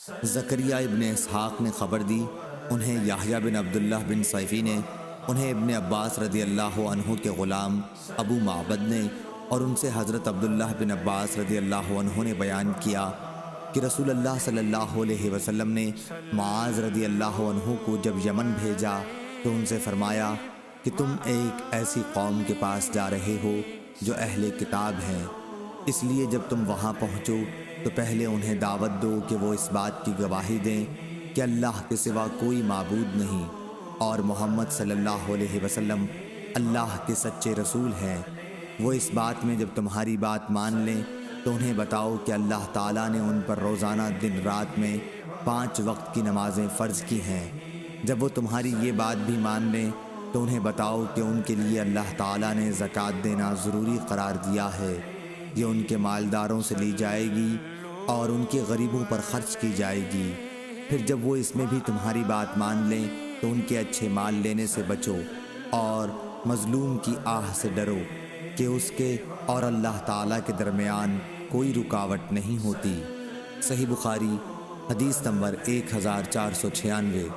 زکریا ابن اسحاق نے خبر دی، انہیں یحییٰ بن عبداللہ بن صیفی نے، انہیں ابن عباس رضی اللہ عنہ کے غلام ابو معبد نے، اور ان سے حضرت عبداللہ بن عباس رضی اللہ عنہ نے بیان کیا کہ رسول اللہ صلی اللہ علیہ وسلم نے معاذ رضی اللہ عنہ کو جب یمن بھیجا تو ان سے فرمایا کہ تم ایک ایسی قوم کے پاس جا رہے ہو جو اہل کتاب ہیں، اس لیے جب تم وہاں پہنچو تو پہلے انہیں دعوت دو کہ وہ اس بات کی گواہی دیں کہ اللہ کے سوا کوئی معبود نہیں اور محمد صلی اللہ علیہ وسلم اللہ کے سچے رسول ہیں۔ وہ اس بات میں جب تمہاری بات مان لیں تو انہیں بتاؤ کہ اللہ تعالیٰ نے ان پر روزانہ دن رات میں 5 وقت کی نمازیں فرض کی ہیں۔ جب وہ تمہاری یہ بات بھی مان لیں تو انہیں بتاؤ کہ ان کے لیے اللہ تعالیٰ نے زکوٰۃ دینا ضروری قرار دیا ہے، یہ ان کے مالداروں سے لی جائے گی اور ان کے غریبوں پر خرچ کی جائے گی۔ پھر جب وہ اس میں بھی تمہاری بات مان لیں تو ان کے اچھے مال لینے سے بچو اور مظلوم کی آہ سے ڈرو کہ اس کے اور اللہ تعالیٰ کے درمیان کوئی رکاوٹ نہیں ہوتی۔ صحیح بخاری حدیث نمبر 1496۔